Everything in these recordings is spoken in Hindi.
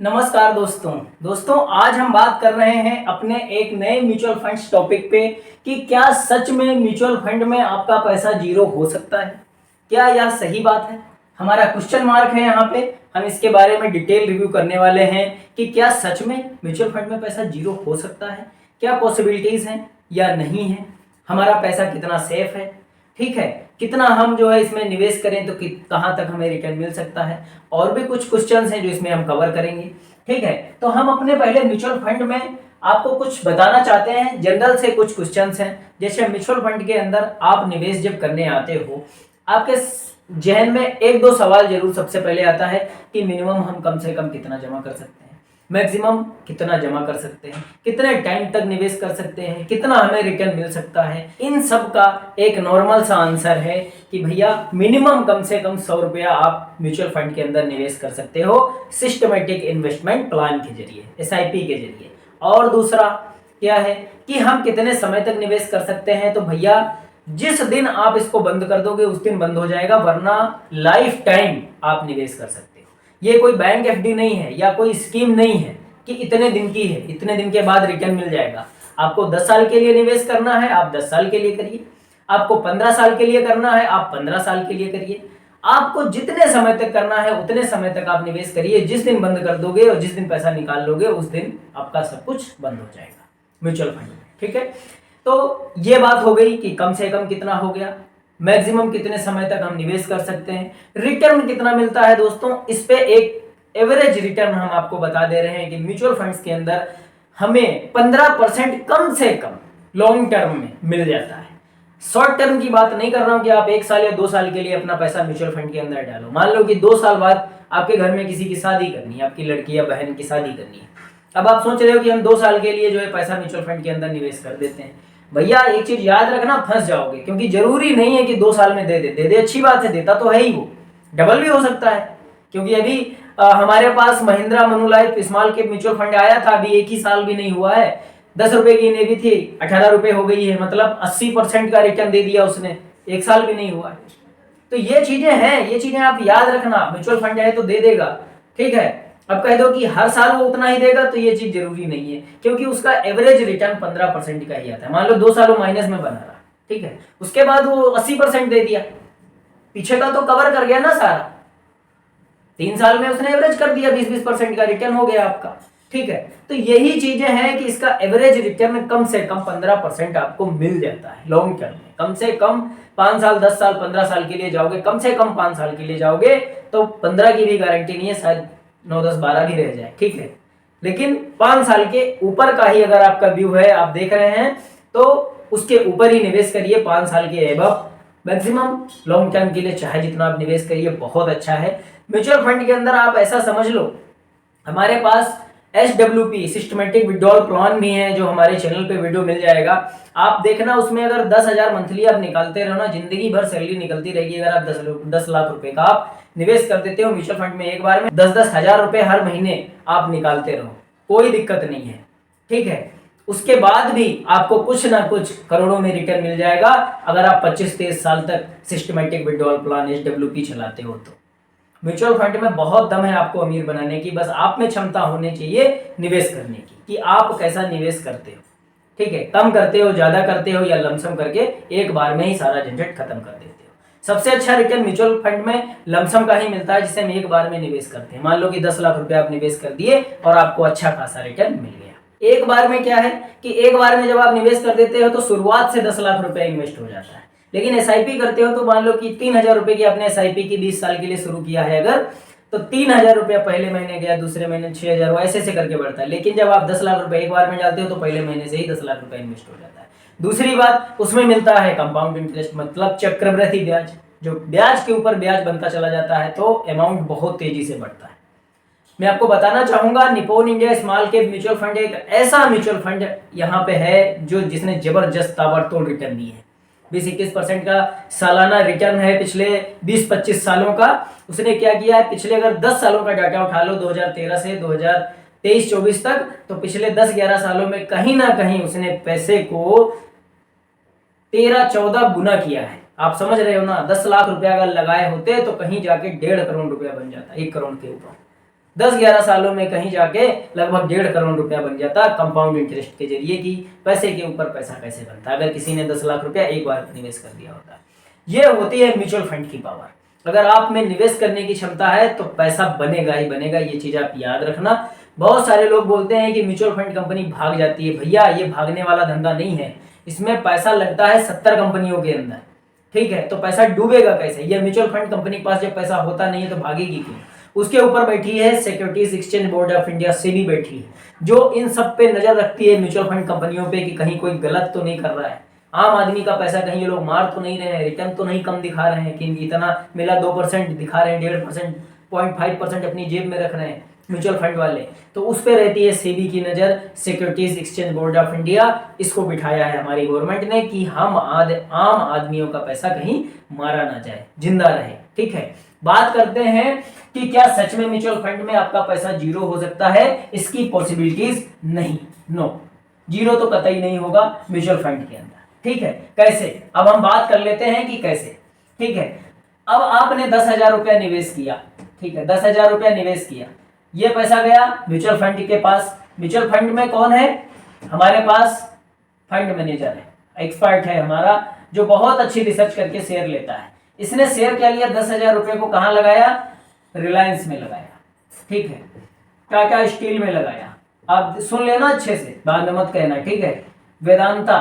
नमस्कार दोस्तों आज हम बात कर रहे हैं अपने एक नए म्यूचुअल फंड्स टॉपिक पे कि क्या सच में म्यूचुअल फंड में आपका पैसा जीरो हो सकता है। क्या यह सही बात है? हमारा क्वेश्चन मार्क है यहाँ पे। हम इसके बारे में डिटेल रिव्यू करने वाले हैं कि क्या सच में म्यूचुअल फंड में पैसा जीरो हो सकता है, क्या पॉसिबिलिटीज हैं या नहीं है, हमारा पैसा कितना सेफ है, ठीक है, कितना हम जो है इसमें निवेश करें तो कहाँ तक हमें रिटर्न मिल सकता है, और भी कुछ क्वेश्चंस हैं जो इसमें हम कवर करेंगे। ठीक है, तो हम अपने पहले म्यूचुअल फंड में आपको कुछ बताना चाहते हैं। जनरल से कुछ क्वेश्चंस हैं, जैसे म्यूचुअल फंड के अंदर आप निवेश जब करने आते हो, आपके जहन में एक दो सवाल जरूर सबसे पहले आता है कि मिनिमम हम कम से कम कितना जमा कर सकते हैं, मैक्सिमम कितना जमा कर सकते हैं, कितने टाइम तक निवेश कर सकते हैं, कितना हमें रिटर्न मिल सकता है। इन सब का एक नॉर्मल सा आंसर है कि भैया मिनिमम कम से कम 100 रुपया आप म्यूचुअल फंड के अंदर निवेश कर सकते हो सिस्टमेटिक इन्वेस्टमेंट प्लान के जरिए, SIP के जरिए। और दूसरा क्या है कि हम कितने समय तक निवेश कर सकते हैं, तो भैया जिस दिन आप इसको बंद कर दोगे उस दिन बंद हो जाएगा, वरना लाइफ टाइम आप निवेश कर सकते हो। ये कोई बैंक FD नहीं है या कोई स्कीम नहीं है कि इतने दिन की है, इतने दिन के बाद रिटर्न मिल जाएगा। आपको 10 साल के लिए निवेश करना है, आप 10 साल के लिए करिए। आपको 15 साल के लिए करना है, आप 15 साल के लिए करिए। आपको जितने समय तक करना है उतने समय तक आप निवेश करिए। जिस दिन बंद कर दोगे और जिस दिन पैसा निकाल लोगे उस दिन आपका सब कुछ बंद हो जाएगा म्यूचुअल फंड में। ठीक है, तो ये बात हो गई कि कम से कम कितना हो गया, मैक्सिमम कितने समय तक हम निवेश कर सकते हैं, रिटर्न कितना मिलता है। दोस्तों इस पे एक एवरेज रिटर्न हम आपको बता दे रहे हैं कि म्यूचुअल फंड्स के अंदर हमें 15% कम से कम लॉन्ग टर्म में मिल जाता है। शॉर्ट टर्म की बात नहीं कर रहा हूं कि आप 1 साल या 2 साल के लिए अपना पैसा म्यूचुअल फंड के अंदर डालो। मान लो कि 2 साल बाद आपके घर में किसी की शादी करनी है, आपकी लड़की या बहन की शादी करनी है। अब आप सोच रहे हो कि हम 2 साल के लिए जो है पैसा म्यूचुअल फंड के अंदर निवेश कर देते हैं। भैया एक चीज याद रखना, फंस जाओगे, क्योंकि जरूरी नहीं है कि 2 साल में दे दे अच्छी बात है, देता तो है ही, वो डबल भी हो सकता है। क्योंकि अभी हमारे पास Mahindra Manulife small cap mutual fund आया था, अभी 1 ही साल भी नहीं हुआ है। 10 रुपए की इन्हें भी थी, 18 रुपए हो गई है, मतलब 80% का रिटर्न दे दिया उसने, 1 साल भी नहीं हुआ है। तो ये चीजें हैं, ये चीजें आप याद रखना। म्यूचुअल फंड है तो दे देगा, ठीक है। अब कह दो कि हर साल वो उतना ही देगा, तो ये चीज जरूरी नहीं है, क्योंकि उसका एवरेज रिटर्न 15% का ही आता है। मान लो 2 साल वो माइनस में बना रहा, ठीक है, उसके बाद वो 80% दे दिया, पीछे का तो कवर कर गया ना सारा। 3 साल में उसने एवरेज कर दिया, 20-20% का रिटर्न हो गया आपका, ठीक है। तो यही चीजें हैं कि इसका एवरेज रिटर्न कम से कम 15% आपको मिल जाता है लॉन्ग टर्म में। कम से कम 5 साल, 10 साल, 15 साल के लिए जाओगे, कम से कम 5 साल के लिए जाओगे तो 15 की भी गारंटी नहीं है, शायद 9, 10, 12 भी रह जाए, ठीक है। लेकिन 5 साल के ऊपर का ही अगर आपका व्यू है, आप देख रहे हैं, तो उसके ऊपर ही निवेश करिए। 5 साल के एबव मैक्सिमम लॉन्ग टर्म के लिए चाहे जितना आप निवेश करिए, बहुत अच्छा है। म्यूचुअल फंड के अंदर आप ऐसा समझ लो, हमारे पास SWP सिस्टमेटिक विड्रॉल प्लान भी है, जो हमारे चैनल पे वीडियो मिल जाएगा, आप देखना। उसमें अगर 10,000 मंथली आप निकालते रहो ना, जिंदगी भर सैलरी निकलती रहेगी। अगर आप 10 लाख रुपए का आप निवेश कर देते हो म्यूचुअल फंड में, एक बार में 10-10 हजार रुपए हर महीने आप निकालते रहो, कोई दिक्कत नहीं है, ठीक है। उसके बाद भी आपको कुछ ना कुछ करोड़ों में रिटर्न मिल जाएगा, अगर आप 25-23 साल तक सिस्टमेटिक विड्रॉल प्लान SWP चलाते हो। तो म्यूचुअल फंड में बहुत दम है आपको अमीर बनाने की, बस आप में क्षमता होनी चाहिए निवेश करने की, कि आप कैसा निवेश करते हो, ठीक है। कम करते हो, ज्यादा करते हो, या लमसम करके एक बार में ही सारा झंझट खत्म कर देते हो। सबसे अच्छा रिटर्न म्यूचुअल फंड में लमसम का ही मिलता है, जिसे हम एक बार में निवेश करते हैं। मान लो कि 10 लाख रुपए आप निवेश कर दिए और आपको अच्छा खासा रिटर्न मिल गया। एक बार में क्या है कि एक बार में जब आप निवेश कर देते हो तो शुरुआत से 10 लाख रुपए इन्वेस्ट हो जाता है। लेकिन SIP करते हो तो मान लो कि 3,000 रुपए की आपने SIP की 20 साल के लिए शुरू किया है अगर, तो 3,000 रुपया पहले महीने गया, दूसरे महीने 6,000, ऐसे ऐसे करके बढ़ता है। लेकिन जब आप 10 लाख रुपए एक बार में डालते हो तो पहले महीने से ही 10 लाख रुपए इन्वेस्ट हो जाता है। दूसरी बात, उसमें मिलता है कंपाउंड इंटरेस्ट, मतलब चक्रवृद्धि ब्याज, जो ब्याज के ऊपर ब्याज बनता चला जाता है, तो अमाउंट बहुत तेजी से बढ़ता है। मैं आपको बताना चाहूंगा, Nippon India small cap mutual fund एक ऐसा म्यूचुअल फंड यहाँ पे है जो जिसने जबरदस्त ताबड़तोड़ रिटर्न दी है। 20-21% का सालाना रिटर्न है पिछले 20-25 सालों का। उसने क्या किया है, पिछले अगर 10 सालों का डाटा उठा लो, 2013 से 2023-24 तक, तो पिछले 10-11 सालों में कहीं ना कहीं उसने पैसे को 13-14 गुना किया है। आप समझ रहे हो ना, 10 लाख रुपया अगर लगाए होते तो कहीं जाके 1.5 करोड़ रुपया बन जाता, 1 करोड़ के ऊपर। 10-11 सालों में कहीं जाके लगभग 1.5 करोड़ रुपया बन जाता कंपाउंड इंटरेस्ट के जरिए कि पैसे के ऊपर पैसा कैसे बनता अगर किसी ने 10 लाख रुपया एक बार निवेश कर दिया होता। ये होती है म्यूचुअल फंड की पावर। अगर आप में निवेश करने की क्षमता है तो पैसा बनेगा ही बनेगा, ये चीज आप याद रखना। बहुत सारे लोग बोलते हैं कि म्यूचुअल फंड कंपनी भाग जाती है। भैया ये भागने वाला धंधा नहीं है, इसमें पैसा लगता है 70 कंपनियों के अंदर, ठीक है। तो पैसा डूबेगा कैसे? ये म्यूचुअल फंड कंपनी के पास जब पैसा होता नहीं है तो भागेगी क्यों? उसके ऊपर बैठी है securities exchange board of India, SEBI बैठी है, जो इन सब पे नजर रखती है म्यूचुअल फंड कंपनियों पे कि कहीं कोई गलत तो नहीं कर रहा है, आम आदमी का पैसा कहीं ये लोग मार तो नहीं रहे हैं, रिटर्न तो नहीं कम दिखा रहे हैं कि इतना मिला 2% दिखा रहे हैं, 1.5%, 0.5% अपनी जेब में रख रहे हैं म्यूचुअल फंड वाले। तो उस पे रहती है सेबी की नज़र, securities exchange board of India. इसको बिठाया है हमारी गवर्नमेंट ने कि हम आम आदमियों का पैसा कहीं मारा ना जाए, जिंदा रहे, ठीक है। बात करते हैं कि क्या सच में म्यूचुअल फंड में आपका पैसा जीरो हो सकता है? इसकी पॉसिबिलिटीज नहीं, नो, जीरो तो कतई नहीं होगा म्यूचुअल फंड के अंदर, ठीक है। कैसे? अब हम बात कर लेते हैं कि कैसे, ठीक है। अब आपने 10,000 रुपया निवेश किया, ठीक है, 10,000 रुपया निवेश किया, ये पैसा गया म्यूचुअल फंड के पास। म्यूचुअल फंड में कौन है? हमारे पास फंड मैनेजर है, एक्सपर्ट है हमारा, जो बहुत अच्छी रिसर्च करके शेयर लेता है। इसने शेयर क्या लिया? 10,000 रुपये को कहाँ लगाया? रिलायंस में लगाया, ठीक है, टाटा स्टील में लगाया। आप सुन लेना अच्छे से, बाद में मत कहना, ठीक है, वेदांता,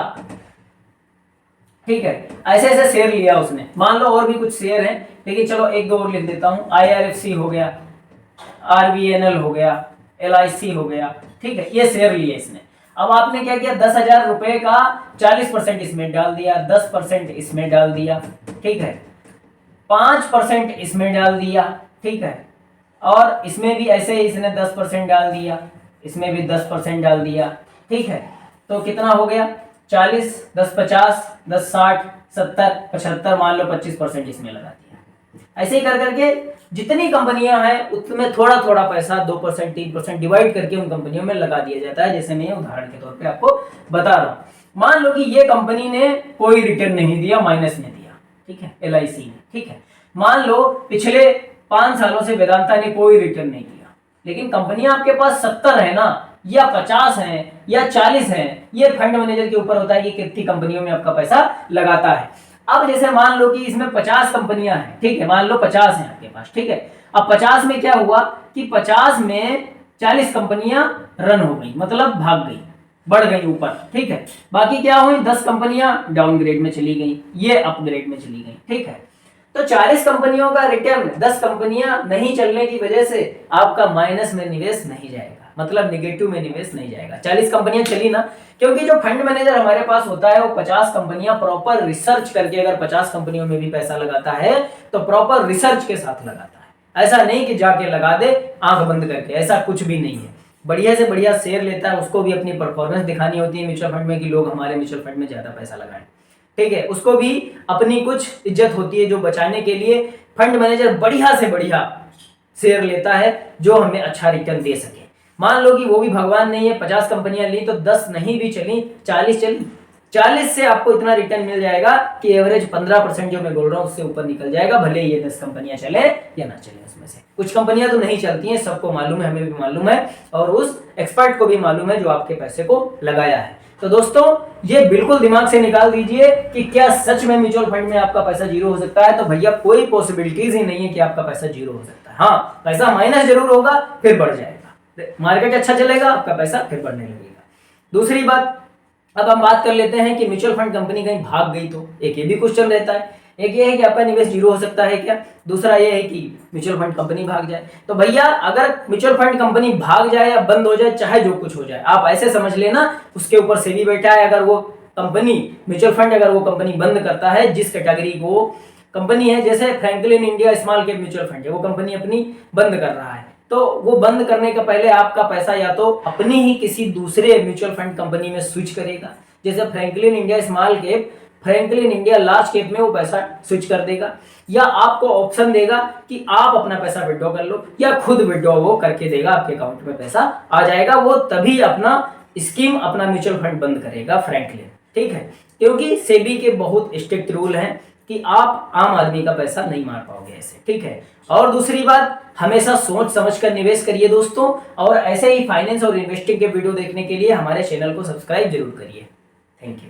ठीक है, ऐसे ऐसे शेयर लिया उसने। मान लो और भी कुछ शेयर हैं, लेकिन चलो एक दो और लिख देता हूं। IRFC हो गया, RVNL हो गया, LIC हो गया, ठीक है, ये शेयर लिए इसने। अब आपने क्या किया? 10,000 रुपए का 40% इसमें डाल दिया, 10% इसमें डाल दिया, ठीक है, 5% इसमें डाल दिया, ठीक है, और इसमें भी ऐसे ही इसने 10% डाल दिया, इसमें भी 10% डाल दिया, ठीक है। तो कितना हो गया? 40, 10 50, 10 60, 70, 75, मान लो 25% इसमें लगा दिया। ऐसे ही कर करके जितनी कंपनियां हैं उसमें थोड़ा थोड़ा पैसा 2%, 3% डिवाइड करके उन कंपनियों में लगा दिया जाता है। जैसे मैं उदाहरण के तौर पे आपको बता रहा हूं। मान लो कि ये कंपनी ने कोई रिटर्न नहीं दिया, माइनस में दिया, ठीक है, LIC ने, ठीक है। मान लो पिछले 5 सालों से वेदांता ने कोई रिटर्न नहीं दिया, लेकिन कंपनियां आपके पास 70 है ना, या 50 हैं या 40 हैं, ये फंड मैनेजर के ऊपर होता है कि कितनी कंपनियों में आपका पैसा लगाता है। अब जैसे मान लो कि इसमें 50 कंपनियां हैं, ठीक है, मान लो 50 हैं आपके पास, ठीक है। अब 50 में क्या हुआ कि 50 में 40 कंपनियां रन हो गई, मतलब भाग गई, बढ़ गई ऊपर, ठीक है। बाकी क्या हुई? 10 कंपनियां डाउनग्रेड में चली गई, ये अपग्रेड में चली गई, ठीक है। तो 40 कंपनियों का रिटर्न 10 कंपनियां नहीं चलने की वजह से आपका माइनस में निवेश नहीं जाएगा, मतलब नेगेटिव में निवेश नहीं जाएगा। 40 कंपनियां चली ना, क्योंकि जो फंड मैनेजर हमारे पास होता है वो 50 कंपनियां प्रॉपर रिसर्च करके, अगर 50 कंपनियों में भी पैसा लगाता है तो प्रॉपर रिसर्च के साथ लगाता है। ऐसा नहीं कि जाके लगा दे आंख बंद करके, ऐसा कुछ भी नहीं है। बढ़िया से बढ़िया शेयर लेता है, उसको भी अपनी परफॉर्मेंस दिखानी होती है म्यूचुअल फंड में कि लोग हमारे म्यूचुअल फंड में ज्यादा पैसा लगाएं, ठीक है। उसको भी अपनी कुछ इज्जत होती है जो बचाने के लिए फंड मैनेजर बढ़िया से बढ़िया शेयर लेता है जो हमें अच्छा रिटर्न दे सके। मान लो कि वो भी भगवान नहीं है, 50 कंपनियां ली तो 10 नहीं भी चली, 40 चली, 40 से आपको इतना रिटर्न मिल जाएगा कि एवरेज 15% जो मैं बोल रहा हूँ उससे ऊपर निकल जाएगा, भले ये 10 कंपनियां चले या ना चले। उसमें से कुछ कंपनियां तो नहीं चलती हैं, सबको मालूम है, हमें भी मालूम है, और उस एक्सपर्ट को भी मालूम है जो आपके पैसे को लगाया है। तो दोस्तों ये बिल्कुल दिमाग से निकाल दीजिए कि क्या सच में म्यूचुअल फंड में आपका पैसा जीरो हो सकता है? तो भैया कोई पॉसिबिलिटीज ही नहीं है कि आपका पैसा जीरो हो सकता है। हाँ, पैसा माइनस जरूर होगा, फिर बढ़ जाएगा, मार्केट अच्छा चलेगा, आपका पैसा फिर बढ़ने लगेगा। दूसरी बात, अब हम बात कर लेते हैं कि म्यूचुअल फंड कंपनी कहीं भाग गई तो एक ये भी क्वेश्चन रहता है। एक ये है कि आपका निवेश जीरो हो सकता है क्या, दूसरा ये है कि म्यूचुअल फंड कंपनी भाग जाए। तो भैया अगर म्यूचुअल फंड कंपनी भाग जाए या बंद हो जाए, चाहे जो कुछ हो जाए, आप ऐसे समझ लेना उसके ऊपर सेबी बैठा है। अगर वो कंपनी म्यूचुअल फंड अगर वो कंपनी बंद करता है, जिस कैटेगरी को कंपनी है, जैसे Franklin India small cap mutual fund है, वो कंपनी अपनी बंद कर रहा है, तो वो बंद करने का पहले आपका पैसा या तो अपनी ही किसी दूसरे म्यूचुअल फंड कंपनी में स्विच करेगा, जैसे Franklin India small cap Franklin India large cap में वो पैसा स्विच कर देगा, या आपको ऑप्शन देगा कि आप अपना पैसा विड्रॉ कर लो, या खुद विड्रॉ वो करके देगा, आपके अकाउंट में पैसा आ जाएगा। वो तभी अपना स्कीम, अपना म्यूचुअल फंड बंद करेगा फ्रैंकलिन, ठीक है। क्योंकि सेबी के बहुत स्ट्रिक्ट रूल हैं कि आप आम आदमी का पैसा नहीं मार पाओगे ऐसे, ठीक है। और दूसरी बात, हमेशा सोच समझ कर निवेश करिए दोस्तों, और ऐसे ही फाइनेंस और इन्वेस्टिंग के वीडियो देखने के लिए हमारे चैनल को सब्सक्राइब जरूर करिए। Thank you.